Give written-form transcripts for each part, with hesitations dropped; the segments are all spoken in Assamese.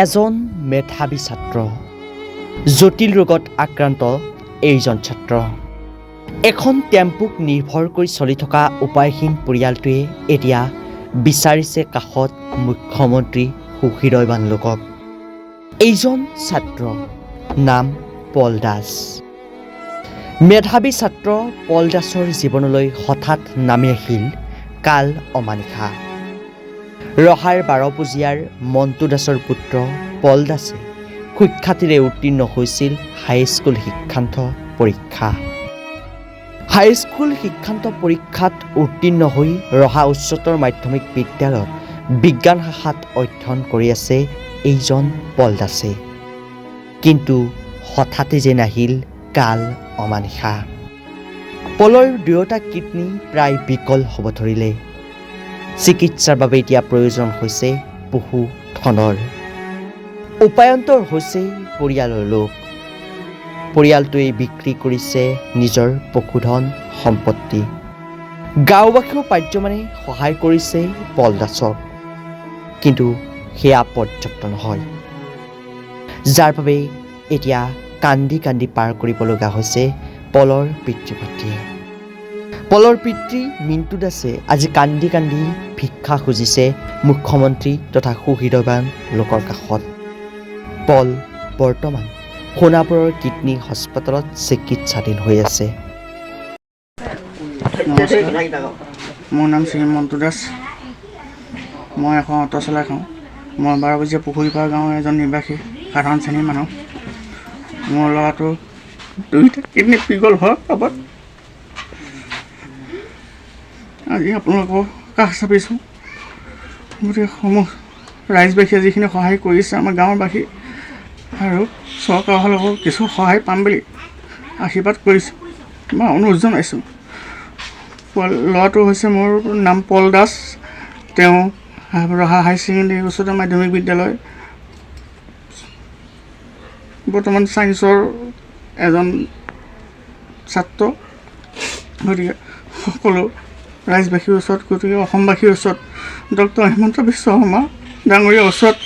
এজন মেধাৱী ছাত্ৰ, জটিল ৰোগত আক্ৰান্ত এইজন ছাত্ৰ। এখন টেম্পুক নিৰ্ভৰ কৰি চলি থকা উপায়হীন পৰিয়ালটোৱে এতিয়া বিচাৰিছে কাষত মুখ্যমন্ত্ৰী সুহৃদয়বান লোকক। এইজন ছাত্ৰ নাম পল দাস। মেধাৱী ছাত্ৰ পল দাসৰ জীৱনলৈ হঠাৎ নামি আহিল কাল অমানিশা। ৰহাৰ 12 পূজীয়াৰ মণ্টু দাসৰ পুত্ৰ পল দাসে সুখ্যাতিৰে উত্তীৰ্ণ হৈছিল হাইস্কুল শিক্ষান্ত পৰীক্ষা। হাইস্কুল শিক্ষান্ত পৰীক্ষাত উত্তীৰ্ণ হৈ ৰহা উচ্চতৰ মাধ্যমিক বিদ্যালয়ত বিজ্ঞান শাখাত অধ্যয়ন কৰি আছে এইজন পল দাসে। কিন্তু হঠাতে যেন আহিল কাল অমানিশা। পলৰ দুয়োটা কিডনী প্ৰায় বিকল হ'ব ধৰিলে। চিকিৎসাৰ বাবে এতিয়া প্ৰয়োজন হৈছে বহু ধনৰ। উপায়ন্তৰ হৈছে পৰিয়ালৰ লোক। পৰিয়ালটোৱে বিক্ৰী কৰিছে নিজৰ পশুধন সম্পত্তি। গাঁওবাসীয়েও পাৰ্যমানে সহায় কৰিছে পল দাসক, কিন্তু সেয়া পৰ্যাপ্ত নহয়, যাৰ বাবে এতিয়া কান্দি কান্দি পাৰ কৰিব লগা হৈছে পলৰ পিতৃ মাতৃয়ে। পলৰ পিতৃ মিণ্টু দাসে আজি কান্দি কান্দি ভিক্ষা খুজিছে মুখ্যমন্ত্ৰী তথা সুহৃদয়বান লোকৰ কাষত। পল বৰ্তমান সোণাপুৰৰ কিডনী হস্পিটেলত চিকিৎসাধীন হৈ আছে। মোৰ নাম শ্ৰী মণ্টু দাস। মই এখন অটো চলাই খাওঁ। মই 12 পূজীয়া পুখুৰীপাৰ গাঁৱৰ এজন নিবাসী সাধাৰণ শ্ৰেণীৰ মানুহ। মোৰ ল'ৰাটো 2টা কিডনী বিকল হোৱাৰ বাবদ আজি আপোনালোকৰ কাষ চাপিছোঁ। গতিকে ৰাইজবাসীয়ে যিখিনি সহায় কৰিছে আমাৰ গাঁৱৰবাসী আৰু চৰকাৰৰ ফালৰ কিছু সহায় পাম বুলি আশীৰ্বাদ কৰিছোঁ বা অনুৰোধ জনাইছোঁ। ল'ৰাটো হৈছে মোৰ নাম পল দাস। তেওঁ ৰহা হাই ছেকেণ্ডেৰী উচ্চতৰ মাধ্যমিক বিদ্যালয় বৰ্তমান ছায়েন্সৰ এজন ছাত্ৰ। গতিকে সকলো ৰাইজবাসীৰ ওচৰত, গতিকে অসমবাসীৰ ওচৰত ডক্টৰ হিমন্ত বিশ্ব শৰ্মা ডাঙৰীয়াৰ ওচৰত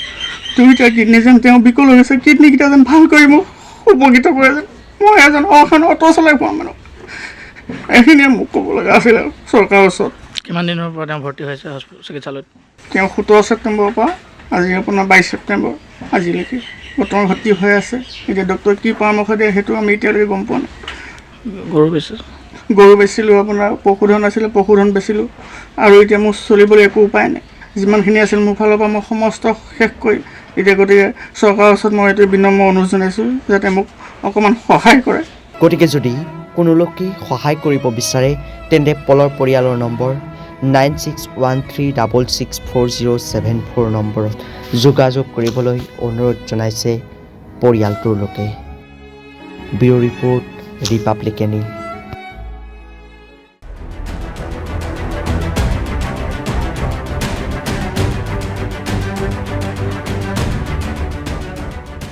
2টা কিডনী যেন তেওঁ বিকল হৈ গৈছে, কিডনীকেইটা যেন ভাল কৰি মোক উপকৃত কৰে যেন। মই এজন অসাধাৰণ অটো চলাই খোৱা মানুহ। এইখিনিয়ে মোক ক'ব লগা আছিলে চৰকাৰৰ ওচৰত। কিমান দিনৰ পৰা তেওঁ ভৰ্তি হৈছে চিকিৎসালয়ত? তেওঁ 17 ছেপ্টেম্বৰৰ পৰা আজি আপোনাৰ 22 ছেপ্টেম্বৰ আজিলৈকে বৰ্তমান ভৰ্তি হৈ আছে। এতিয়া ডক্টৰে কি পৰামৰ্শ দিয়ে সেইটো আমি এতিয়ালৈকে গম পোৱা নাই। গৰু বেচিলোঁ, আপোনাৰ পশুধন আছিলে, পশুধন বেচিলোঁ, আৰু এতিয়া মোৰ চলিবলৈ একো উপায় নাই। যিমানখিনি আছিল মোৰ ফালৰ পৰা মই সমস্ত শেষ কৰি এতিয়া, গতিকে চৰকাৰৰ ওচৰত মই এইটো বিনম্ৰ অনুৰোধ জনাইছোঁ যাতে মোক অকণমান সহায় কৰে। গতিকে যদি কোনো লোকে সহায় কৰিব বিচাৰে তেন্তে পলৰ পৰিয়ালৰ নম্বৰ 9613664074 নম্বৰত যোগাযোগ কৰিবলৈ অনুৰোধ জনাইছে পৰিয়ালটোৰ লোকে। Bureau report ৰিপাব্লিকানী।